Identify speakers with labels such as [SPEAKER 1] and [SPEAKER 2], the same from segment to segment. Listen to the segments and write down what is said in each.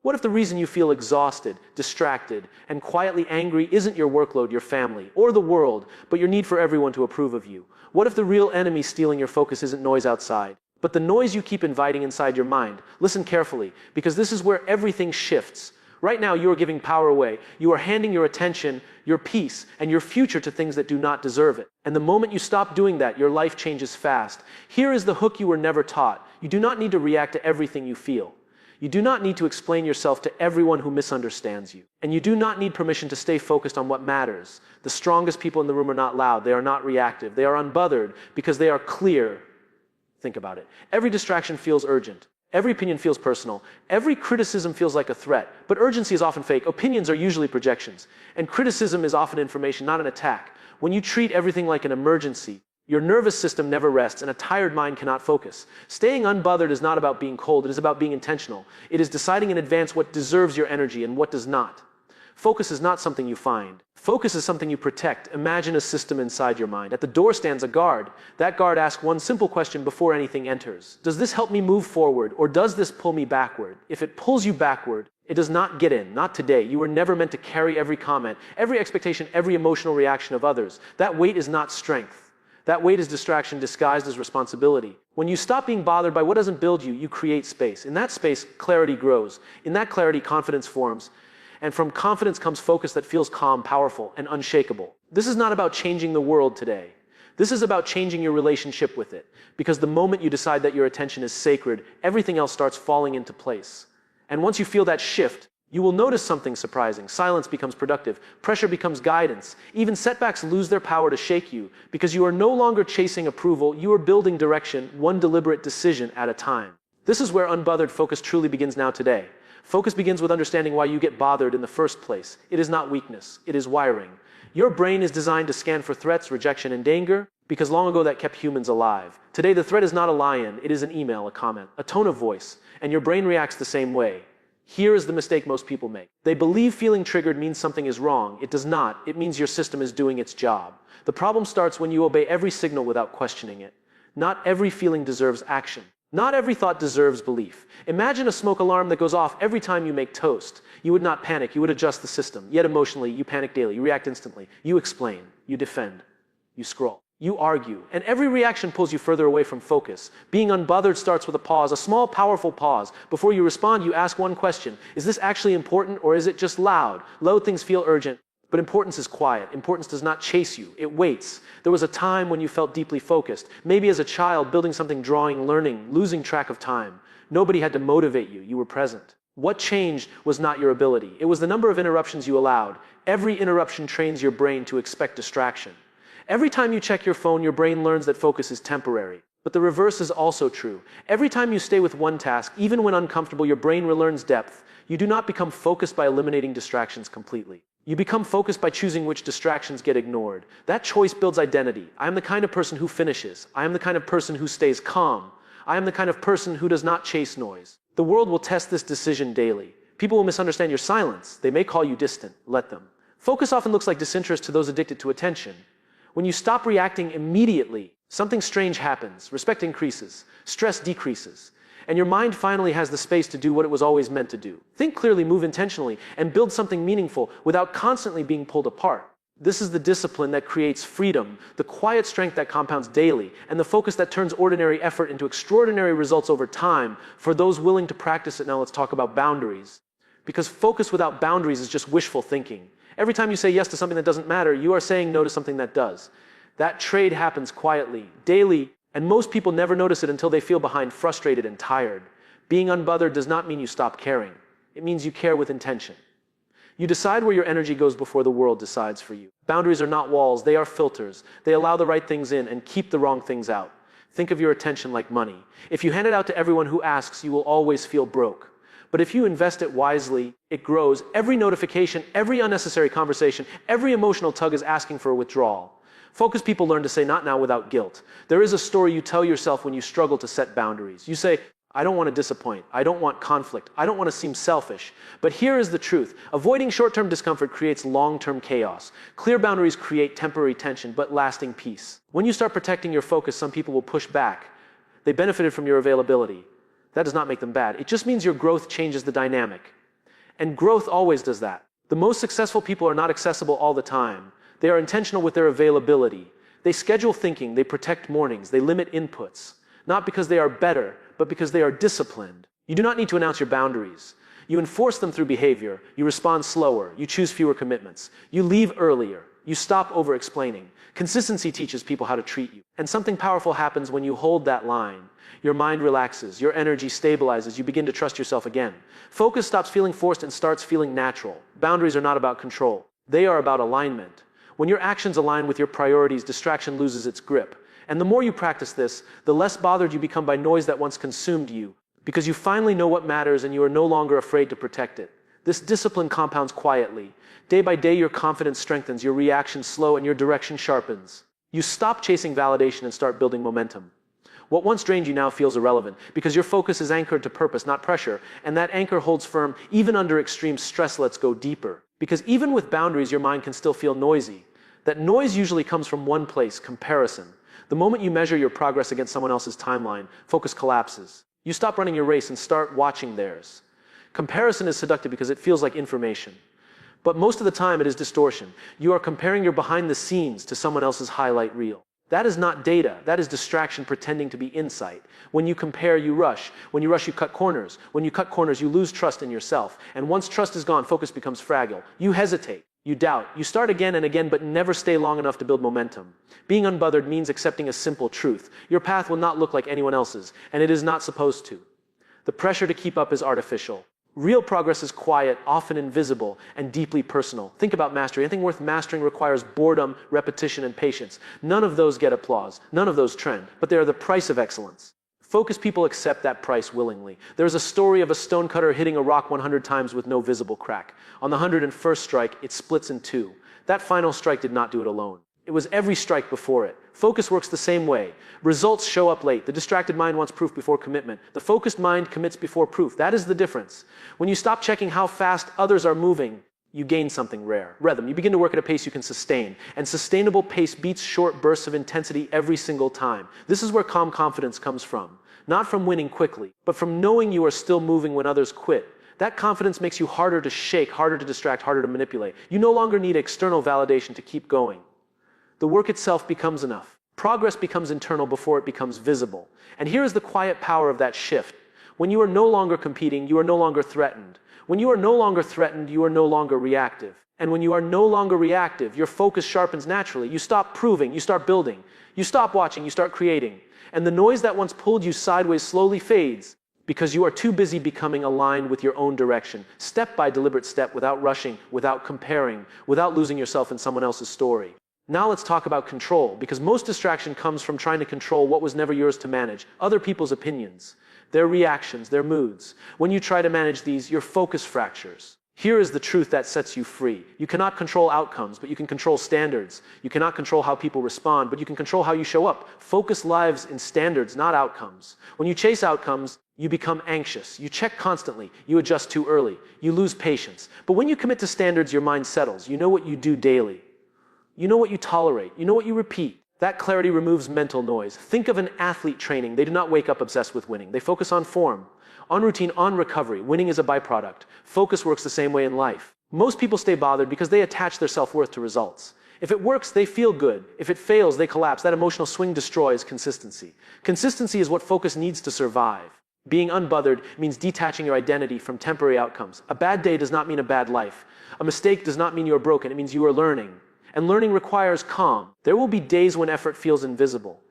[SPEAKER 1] What if the reason you feel exhausted, distracted, and quietly angry isn't your workload, your family, or the world, but your need for everyone to approve of you? What if the real enemy stealing your focus isn't noise outside, but the noise you keep inviting inside your mind? Listen carefully, because this is where everything shifts. Right now, you are giving power away. You are handing your attention, your peace, and your future to things that do not deserve it. And the moment you stop doing that, your life changes fast. Here is the hook you were never taught. You do not need to react to everything you feel. You do not need to explain yourself to everyone who misunderstands you. And you do not need permission to stay focused on what matters. The strongest people in the room are not loud. They are not reactive. They are unbothered because they are clear. Think about it. Every distraction feels urgent. Every opinion feels personal. Every criticism feels like a threat. But urgency is often fake. Opinions are usually projections. And criticism is often information, not an attack. When you treat everything like an emergency, your nervous system never rests, and a tired mind cannot focus. Staying unbothered is not about being cold. It is about being intentional. It is deciding in advance what deserves your energy and what does not. Focus is not something you find. Focus is something you protect. Imagine a system inside your mind. At the door stands a guard. That guard asks one simple question before anything enters. Does this help me move forward, or does this pull me backward? If it pulls you backward, it does not get in. Not today. You were never meant to carry every comment, every expectation, every emotional reaction of others. That weight is not strength. That weight is distraction disguised as responsibility. When you stop being bothered by what doesn't build you, you create space. In that space, clarity grows. In that clarity, confidence forms. And from confidence comes focus that feels calm, powerful, and unshakable. This is not about changing the world today. This is about changing your relationship with it. Because the moment you decide that your attention is sacred, everything else starts falling into place. And once you feel that shift, you will notice something surprising. Silence becomes productive. Pressure becomes guidance. Even setbacks lose their power to shake you because you are no longer chasing approval. You are building direction, one deliberate decision at a time. This is where unbothered focus truly begins now today. Focus begins with understanding why you get bothered in the first place. It is not weakness. It is wiring. Your brain is designed to scan for threats, rejection, and danger because long ago that kept humans alive. Today, the threat is not a lion. It is an email, a comment, a tone of voice, and your brain reacts the same way. Here is the mistake most people make. They believe feeling triggered means something is wrong. It does not. It means your system is doing its job. The problem starts when you obey every signal without questioning it. Not every feeling deserves action. Not every thought deserves belief. Imagine a smoke alarm that goes off every time you make toast. You would not panic. You would adjust the system. Yet emotionally, you panic daily. You react instantly. You explain. You defend. You scroll. You argue, and every reaction pulls you further away from focus. Being unbothered starts with a pause, a small, powerful pause. Before you respond, you ask one question. Is this actually important, or is it just loud? Loud things feel urgent, but importance is quiet. Importance does not chase you. It waits. There was a time when you felt deeply focused. Maybe as a child, building something, drawing, learning, losing track of time. Nobody had to motivate you. You were present. What changed was not your ability. It was the number of interruptions you allowed. Every interruption trains your brain to expect distraction. Every time you check your phone, your brain learns that focus is temporary. But the reverse is also true. Every time you stay with one task, even when uncomfortable, your brain relearns depth. You do not become focused by eliminating distractions completely. You become focused by choosing which distractions get ignored. That choice builds identity. I am the kind of person who finishes. I am the kind of person who stays calm. I am the kind of person who does not chase noise. The world will test this decision daily. People will misunderstand your silence. They may call you distant. Let them. Focus often looks like disinterest to those addicted to attention. When you stop reacting immediately, something strange happens. Respect increases. Stress decreases. And your mind finally has the space to do what it was always meant to do. Think clearly, move intentionally, and build something meaningful without constantly being pulled apart. This is the discipline that creates freedom, the quiet strength that compounds daily, and the focus that turns ordinary effort into extraordinary results over time. For those willing to practice it, now let's talk about boundaries. Because focus without boundaries is just wishful thinking. Every time you say yes to something that doesn't matter, you are saying no to something that does. That trade happens quietly, daily, and most people never notice it until they feel behind, frustrated, and tired. Being unbothered does not mean you stop caring. It means you care with intention. You decide where your energy goes before the world decides for you. Boundaries are not walls, they are filters. They allow the right things in and keep the wrong things out. Think of your attention like money. If you hand it out to everyone who asks, you will always feel broke. But if you invest it wisely, it grows. Every notification, every unnecessary conversation, every emotional tug is asking for a withdrawal. Focused people learn to say not now without guilt. There is a story you tell yourself when you struggle to set boundaries. You say, I don't want to disappoint. I don't want conflict. I don't want to seem selfish. But here is the truth. Avoiding short-term discomfort creates long-term chaos. Clear boundaries create temporary tension, but lasting peace. When you start protecting your focus, some people will push back. They benefited from your availability. That does not make them bad. It just means your growth changes the dynamic. And growth always does that. The most successful people are not accessible all the time. They are intentional with their availability. They schedule thinking, they protect mornings, they limit inputs. Not because they are better, but because they are disciplined. You do not need to announce your boundaries. You enforce them through behavior. You respond slower. You choose fewer commitments. You leave earlier. You stop over-explaining. Consistency teaches people how to treat you. And something powerful happens when you hold that line. Your mind relaxes. Your energy stabilizes. You begin to trust yourself again. Focus stops feeling forced and starts feeling natural. Boundaries are not about control. They are about alignment. When your actions align with your priorities, distraction loses its grip. And the more you practice this, the less bothered you become by noise that once consumed you, because you finally know what matters and you are no longer afraid to protect it. This discipline compounds quietly. Day by day, your confidence strengthens, your reactions slow, and your direction sharpens. You stop chasing validation and start building momentum. What once drained you now feels irrelevant, because your focus is anchored to purpose, not pressure, and that anchor holds firm even under extreme stress. Let's go deeper. Because even with boundaries, your mind can still feel noisy. That noise usually comes from one place: comparison. The moment you measure your progress against someone else's timeline, focus collapses. You stop running your race and start watching theirs. Comparison is seductive because it feels like information. But most of the time it is distortion. You are comparing your behind the scenes to someone else's highlight reel. That is not data. That is distraction pretending to be insight. When you compare, you rush. When you rush, you cut corners. When you cut corners, you lose trust in yourself. And once trust is gone, focus becomes fragile. You hesitate. You doubt. You start again and again, but never stay long enough to build momentum. Being unbothered means accepting a simple truth. Your path will not look like anyone else's, and it is not supposed to. The pressure to keep up is artificial. Real progress is quiet, often invisible, and deeply personal. Think about mastery. Anything worth mastering requires boredom, repetition, and patience. None of those get applause. None of those trend, but they are the price of excellence. Focused people accept that price willingly. There is a story of a stonecutter hitting a rock 100 times with no visible crack. On the 101st strike, it splits in two. That final strike did not do it alone. It was every strike before it. Focus works the same way. Results show up late. The distracted mind wants proof before commitment. The focused mind commits before proof. That is the difference. When you stop checking how fast others are moving, you gain something rare. Rhythm. You begin to work at a pace you can sustain. And sustainable pace beats short bursts of intensity every single time. This is where calm confidence comes from. Not from winning quickly, but from knowing you are still moving when others quit. That confidence makes you harder to shake, harder to distract, harder to manipulate. You no longer need external validation to keep going. The work itself becomes enough. Progress becomes internal before it becomes visible. And here is the quiet power of that shift. When you are no longer competing, you are no longer threatened. When you are no longer threatened, you are no longer reactive. And when you are no longer reactive, your focus sharpens naturally. You stop proving, you start building. You stop watching, you start creating. And the noise that once pulled you sideways slowly fades because you are too busy becoming aligned with your own direction, step by deliberate step, without rushing, without comparing, without losing yourself in someone else's story. Now let's talk about control, because most distraction comes from trying to control what was never yours to manage: other people's opinions, their reactions, their moods. When you try to manage these, your focus fractures. Here is the truth that sets you free. You cannot control outcomes, but you can control standards. You cannot control how people respond, but you can control how you show up. Focus lives in standards, not outcomes. When you chase outcomes, you become anxious. You check constantly. You adjust too early. You lose patience. But when you commit to standards, your mind settles. You know what you do daily. You know what you tolerate. You know what you repeat. That clarity removes mental noise. Think of an athlete training. They do not wake up obsessed with winning. They focus on form, on routine, on recovery. Winning is a byproduct. Focus works the same way in life. Most people stay bothered because they attach their self-worth to results. If it works, they feel good. If it fails, they collapse. That emotional swing destroys consistency. Consistency is what focus needs to survive. Being unbothered means detaching your identity from temporary outcomes. A bad day does not mean a bad life. A mistake does not mean you are broken. It means you are learning. And learning requires calm. There will be days when effort feels invisible.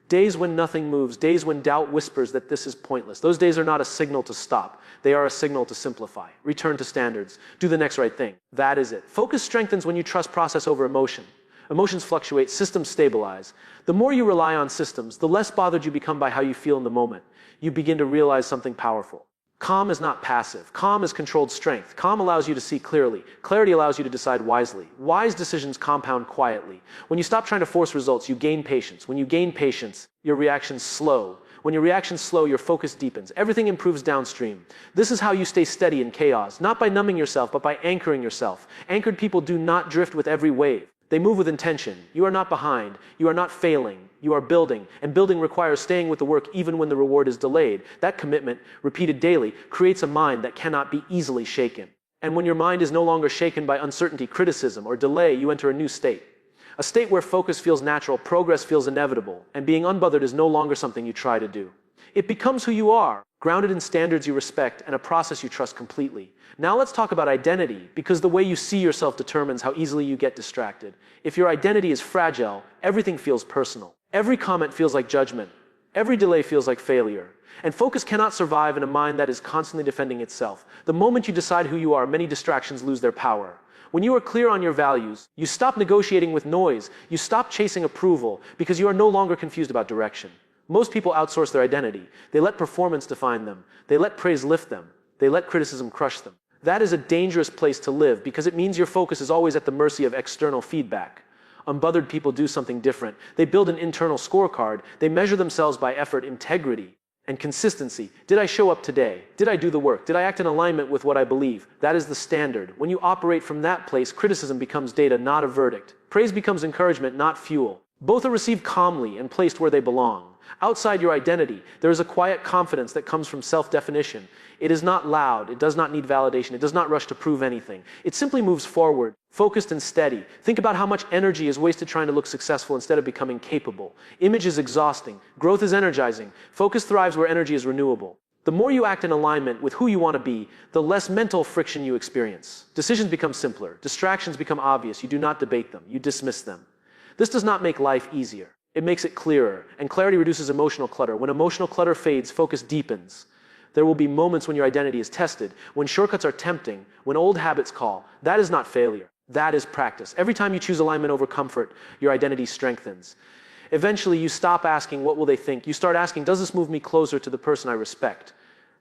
[SPEAKER 1] Days when nothing moves. Days when doubt whispers that this is pointless. Those days are not a signal to stop. They are a signal to simplify. Return to standards. Do the next right thing. That is it. Focus strengthens when you trust process over emotion. Emotions fluctuate. Systems stabilize. The more you rely on systems, the less bothered you become by how you feel in the moment. You begin to realize something powerful. Calm is not passive. Calm is controlled strength. Calm allows you to see clearly. Clarity allows you to decide wisely. Wise decisions compound quietly. When you stop trying to force results, you gain patience. When you gain patience, your reactions slow. When your reactions slow, your focus deepens. Everything improves downstream. This is how you stay steady in chaos, not by numbing yourself, but by anchoring yourself. Anchored people do not drift with every wave. They move with intention. You are not behind. You are not failing. You are building. And building requires staying with the work even when the reward is delayed. That commitment, repeated daily, creates a mind that cannot be easily shaken. And when your mind is no longer shaken by uncertainty, criticism, or delay, you enter a new state. A state where focus feels natural, progress feels inevitable, and being unbothered is no longer something you try to do. It becomes who you are, grounded in standards you respect and a process you trust completely. Now let's talk about identity, because the way you see yourself determines how easily you get distracted. If your identity is fragile, everything feels personal. Every comment feels like judgment. Every delay feels like failure. And focus cannot survive in a mind that is constantly defending itself. The moment you decide who you are, many distractions lose their power. When you are clear on your values, you stop negotiating with noise, you stop chasing approval, because you are no longer confused about direction. Most people outsource their identity. They let performance define them. They let praise lift them. They let criticism crush them. That is a dangerous place to live, because it means your focus is always at the mercy of external feedback. Unbothered people do something different. They build an internal scorecard. They measure themselves by effort, integrity, and consistency. Did I show up today? Did I do the work? Did I act in alignment with what I believe? That is the standard. When you operate from that place, criticism becomes data, not a verdict. Praise becomes encouragement, not fuel. Both are received calmly and placed where they belong. Outside your identity, there is a quiet confidence that comes from self-definition. It is not loud. It does not need validation. It does not rush to prove anything. It simply moves forward, focused and steady. Think about how much energy is wasted trying to look successful instead of becoming capable. Image is exhausting. Growth is energizing. Focus thrives where energy is renewable. The more you act in alignment with who you want to be, the less mental friction you experience. Decisions become simpler. Distractions become obvious. You do not debate them. You dismiss them. This does not make life easier. It makes it clearer, and clarity reduces emotional clutter. When emotional clutter fades, focus deepens. There will be moments when your identity is tested, when shortcuts are tempting, when old habits call. That is not failure. That is practice. Every time you choose alignment over comfort, your identity strengthens. Eventually, you stop asking, what will they think? You start asking, does this move me closer to the person I respect?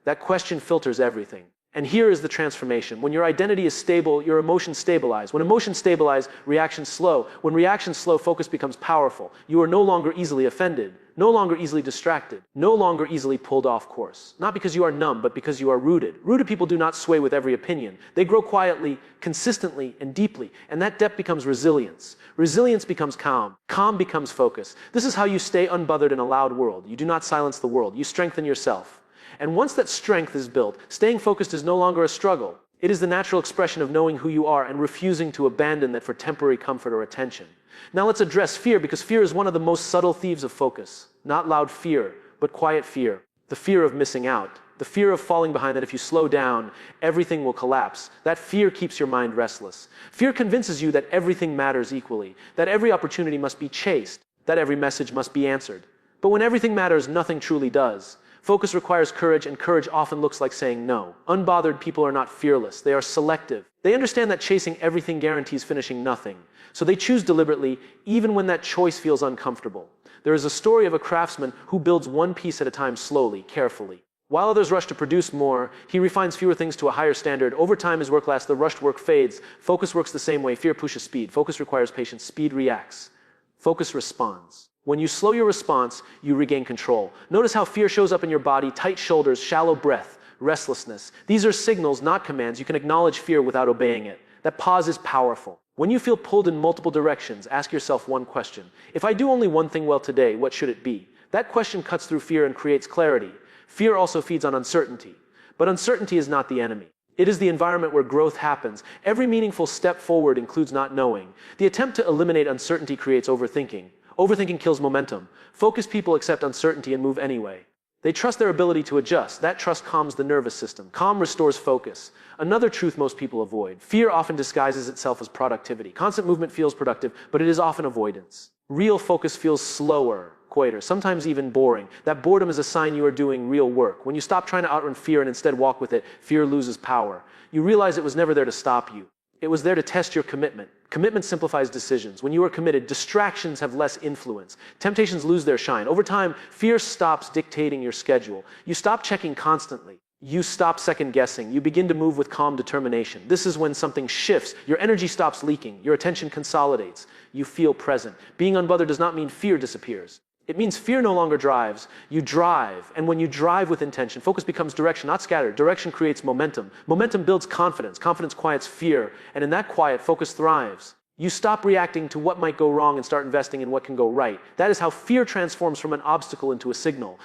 [SPEAKER 1] That question filters everything. And here is the transformation. When your identity is stable, your emotions stabilize. When emotions stabilize, reactions slow. When reactions slow, focus becomes powerful. You are no longer easily offended, no longer easily distracted, no longer easily pulled off course. Not because you are numb, but because you are rooted. Rooted people do not sway with every opinion. They grow quietly, consistently, and deeply. And that depth becomes resilience. Resilience becomes calm. Calm becomes focus. This is how you stay unbothered in a loud world. You do not silence the world. You strengthen yourself. And once that strength is built, staying focused is no longer a struggle. It is the natural expression of knowing who you are and refusing to abandon that for temporary comfort or attention. Now let's address fear, because fear is one of the most subtle thieves of focus. Not loud fear, but quiet fear. The fear of missing out. The fear of falling behind, that if you slow down, everything will collapse. That fear keeps your mind restless. Fear convinces you that everything matters equally, that every opportunity must be chased, that every message must be answered. But when everything matters, nothing truly does. Focus requires courage, and courage often looks like saying no. Unbothered people are not fearless. They are selective. They understand that chasing everything guarantees finishing nothing. So they choose deliberately, even when that choice feels uncomfortable. There is a story of a craftsman who builds one piece at a time, slowly, carefully. While others rush to produce more, he refines fewer things to a higher standard. Over time, his work lasts. The rushed work fades. Focus works the same way. Fear pushes speed. Focus requires patience. Speed reacts. Focus responds. When you slow your response, you regain control. Notice how fear shows up in your body: tight shoulders, shallow breath, restlessness. These are signals, not commands. You can acknowledge fear without obeying it. That pause is powerful. When you feel pulled in multiple directions, ask yourself one question. If I do only one thing well today, what should it be? That question cuts through fear and creates clarity. Fear also feeds on uncertainty. But uncertainty is not the enemy. It is the environment where growth happens. Every meaningful step forward includes not knowing. The attempt to eliminate uncertainty creates overthinking. Overthinking kills momentum. Focused people accept uncertainty and move anyway. They trust their ability to adjust. That trust calms the nervous system. Calm restores focus. Another truth most people avoid: fear often disguises itself as productivity. Constant movement feels productive, but it is often avoidance. Real focus feels slower, quieter, sometimes even boring. That boredom is a sign you are doing real work. When you stop trying to outrun fear and instead walk with it, fear loses power. You realize it was never there to stop you. It was there to test your commitment. Commitment simplifies decisions. When you are committed, distractions have less influence. Temptations lose their shine. Over time, fear stops dictating your schedule. You stop checking constantly. You stop second-guessing. You begin to move with calm determination. This is when something shifts. Your energy stops leaking. Your attention consolidates. You feel present. Being unbothered does not mean fear disappears. It means fear no longer drives. You drive. And when you drive with intention, focus becomes direction, not scattered. Direction creates momentum. Momentum builds confidence. Confidence quiets fear. And in that quiet, focus thrives. You stop reacting to what might go wrong and start investing in what can go right. That is how fear transforms from an obstacle into a signal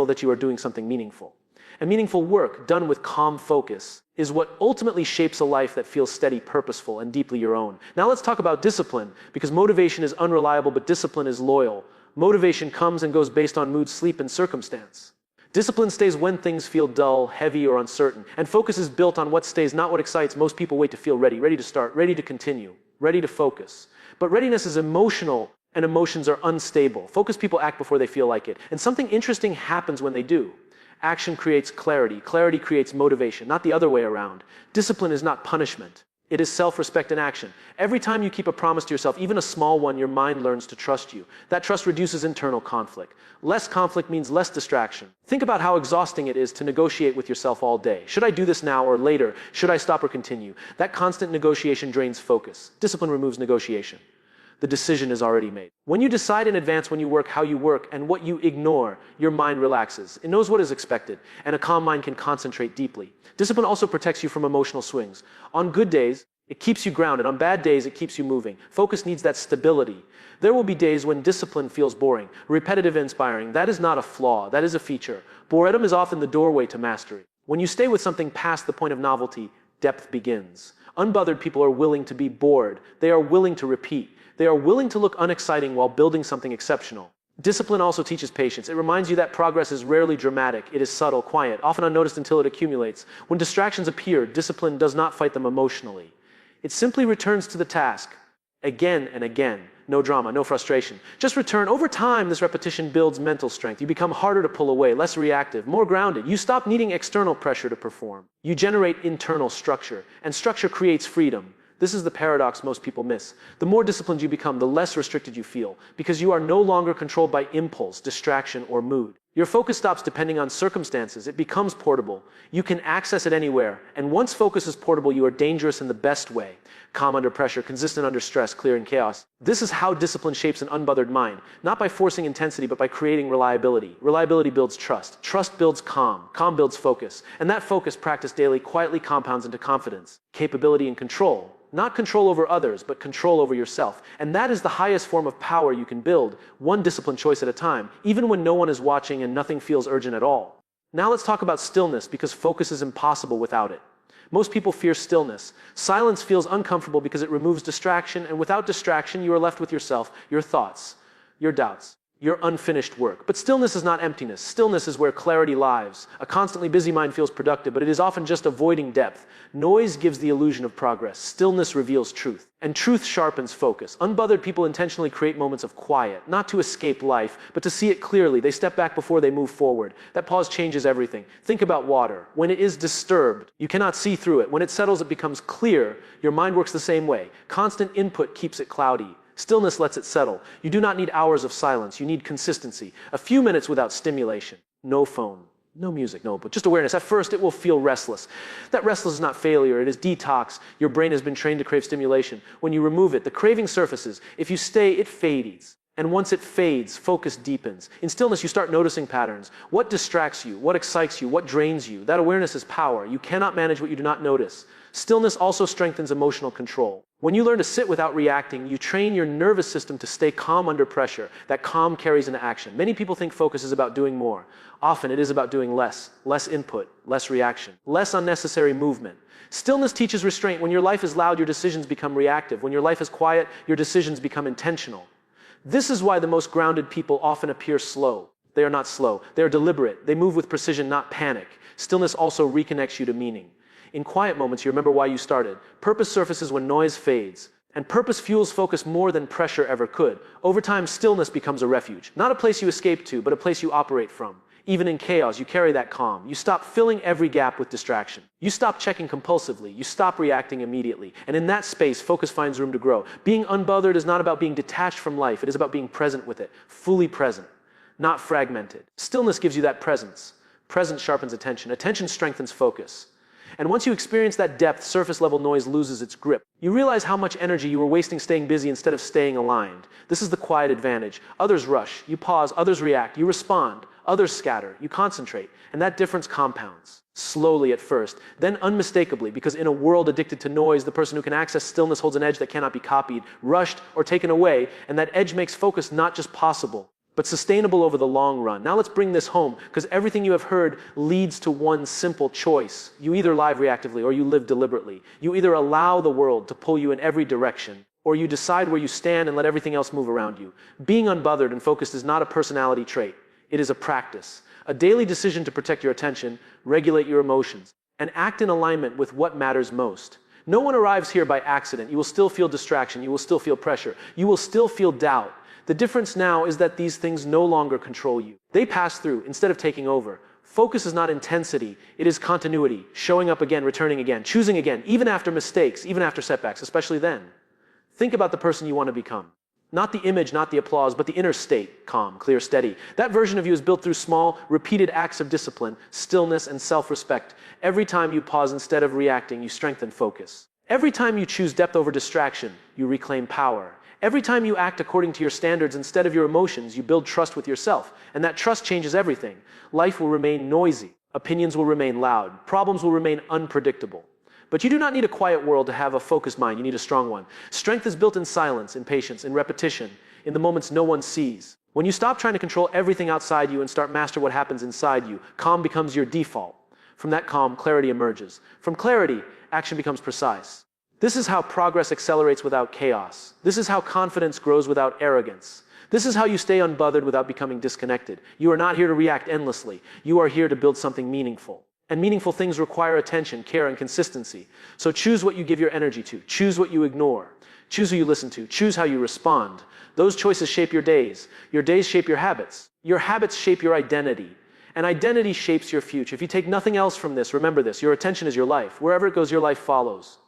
[SPEAKER 1] that you are doing something meaningful. And meaningful work, done with calm focus, is what ultimately shapes a life that feels steady, purposeful, and deeply your own. Now let's talk about discipline, because motivation is unreliable, but discipline is loyal. Motivation comes and goes based on mood, sleep, and circumstance. Discipline stays when things feel dull, heavy, or uncertain, and focus is built on what stays, not what excites. Most people wait to feel ready, ready to start, ready to continue, ready to focus. But readiness is emotional, and emotions are unstable. Focused people act before they feel like it, and something interesting happens when they do. Action creates clarity. Clarity creates motivation, not the other way around. Discipline is not punishment. It is self-respect in action. Every time you keep a promise to yourself, even a small one, your mind learns to trust you. That trust reduces internal conflict. Less conflict means less distraction. Think about how exhausting it is to negotiate with yourself all day. Should I do this now or later? Should I stop or continue? That constant negotiation drains focus. Discipline removes negotiation. The decision is already made. When you decide in advance when you work, how you work, and what you ignore, your mind relaxes. It knows what is expected, and a calm mind can concentrate deeply. Discipline also protects you from emotional swings. On good days, it keeps you grounded. On bad days, it keeps you moving. Focus needs that stability. There will be days when discipline feels boring, repetitive, inspiring. That is not a flaw, that is a feature. Boredom is often the doorway to mastery. When you stay with something past the point of novelty, depth begins. Unbothered people are willing to be bored. They are willing to repeat. They are willing to look unexciting while building something exceptional. Discipline also teaches patience. It reminds you that progress is rarely dramatic. It is subtle, quiet, often unnoticed until it accumulates. When distractions appear, discipline does not fight them emotionally. It simply returns to the task again and again. No drama, no frustration. Just return. Over time, this repetition builds mental strength. You become harder to pull away, less reactive, more grounded. You stop needing external pressure to perform. You generate internal structure, and structure creates freedom. This is the paradox most people miss. The more disciplined you become, the less restricted you feel, because you are no longer controlled by impulse, distraction, or mood. Your focus stops depending on circumstances. It becomes portable. You can access it anywhere, and once focus is portable, you are dangerous in the best way. Calm under pressure, consistent under stress, clear in chaos. This is how discipline shapes an unbothered mind, not by forcing intensity, but by creating reliability. Reliability builds trust. Trust builds calm. Calm builds focus. And that focus, practiced daily, quietly compounds into confidence, capability, and control. Not control over others, but control over yourself. And that is the highest form of power you can build, one disciplined choice at a time, even when no one is watching and nothing feels urgent at all. Now let's talk about stillness, because focus is impossible without it. Most people fear stillness. Silence feels uncomfortable because it removes distraction, and without distraction, you are left with yourself, your thoughts, your doubts, your unfinished work. But stillness is not emptiness. Stillness is where clarity lies. A constantly busy mind feels productive, but it is often just avoiding depth. Noise gives the illusion of progress. Stillness reveals truth. And truth sharpens focus. Unbothered people intentionally create moments of quiet, not to escape life, but to see it clearly. They step back before they move forward. That pause changes everything. Think about water. When it is disturbed, you cannot see through it. When it settles, it becomes clear. Your mind works the same way. Constant input keeps it cloudy. Stillness lets it settle. You do not need hours of silence. You need consistency. A few minutes without stimulation. No phone. No music, no, but just awareness. At first, it will feel restless. That restless is not failure. It is detox. Your brain has been trained to crave stimulation. When you remove it, the craving surfaces. If you stay, it fades. And once it fades, focus deepens. In stillness, you start noticing patterns. What distracts you? What excites you? What drains you? That awareness is power. You cannot manage what you do not notice. Stillness also strengthens emotional control. When you learn to sit without reacting, you train your nervous system to stay calm under pressure. That calm carries into action. Many people think focus is about doing more. Often it is about doing less. Less input, less reaction, less unnecessary movement. Stillness teaches restraint. When your life is loud, your decisions become reactive. When your life is quiet, your decisions become intentional. This is why the most grounded people often appear slow. They are not slow. They are deliberate. They move with precision, not panic. Stillness also reconnects you to meaning. In quiet moments, you remember why you started. Purpose surfaces when noise fades. And purpose fuels focus more than pressure ever could. Over time, stillness becomes a refuge. Not a place you escape to, but a place you operate from. Even in chaos, you carry that calm. You stop filling every gap with distraction. You stop checking compulsively. You stop reacting immediately. And in that space, focus finds room to grow. Being unbothered is not about being detached from life. It is about being present with it. Fully present. Not fragmented. Stillness gives you that presence. Presence sharpens attention. Attention strengthens focus. And once you experience that depth, surface-level noise loses its grip. You realize how much energy you were wasting staying busy instead of staying aligned. This is the quiet advantage. Others rush. You pause. Others react. You respond. Others scatter. You concentrate. And that difference compounds. Slowly at first, then unmistakably, because in a world addicted to noise, the person who can access stillness holds an edge that cannot be copied, rushed, or taken away, and that edge makes focus not just possible, but sustainable over the long run. Now let's bring this home, because everything you have heard leads to one simple choice. You either live reactively or you live deliberately. You either allow the world to pull you in every direction, or you decide where you stand and let everything else move around you. Being unbothered and focused is not a personality trait. It is a practice. A daily decision to protect your attention, regulate your emotions, and act in alignment with what matters most. No one arrives here by accident. You will still feel distraction. You will still feel pressure. You will still feel doubt. The difference now is that these things no longer control you. They pass through instead of taking over. Focus is not intensity. It is continuity, showing up again, returning again, choosing again, even after mistakes, even after setbacks, especially then. Think about the person you want to become. Not the image, not the applause, but the inner state, calm, clear, steady. That version of you is built through small, repeated acts of discipline, stillness, and self-respect. Every time you pause instead of reacting, you strengthen focus. Every time you choose depth over distraction, you reclaim power. Every time you act according to your standards instead of your emotions, you build trust with yourself. And that trust changes everything. Life will remain noisy. Opinions will remain loud. Problems will remain unpredictable. But you do not need a quiet world to have a focused mind. You need a strong one. Strength is built in silence, in patience, in repetition, in the moments no one sees. When you stop trying to control everything outside you and start master what happens inside you, calm becomes your default. From that calm, clarity emerges. From clarity, action becomes precise. This is how progress accelerates without chaos. This is how confidence grows without arrogance. This is how you stay unbothered without becoming disconnected. You are not here to react endlessly. You are here to build something meaningful. And meaningful things require attention, care, and consistency. So choose what you give your energy to. Choose what you ignore. Choose who you listen to. Choose how you respond. Those choices shape your days. Your days shape your habits. Your habits shape your identity. And identity shapes your future. If you take nothing else from this, remember this. Your attention is your life. Wherever it goes, your life follows.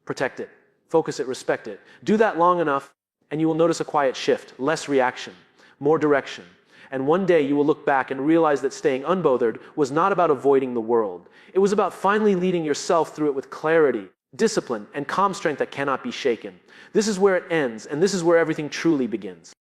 [SPEAKER 1] Protect it. Focus it. Respect it. Do that long enough, and you will notice a quiet shift. Less reaction. More direction. And one day you will look back and realize that staying unbothered was not about avoiding the world. It was about finally leading yourself through it with clarity, discipline, and calm strength that cannot be shaken. This is where it ends, and this is where everything truly begins.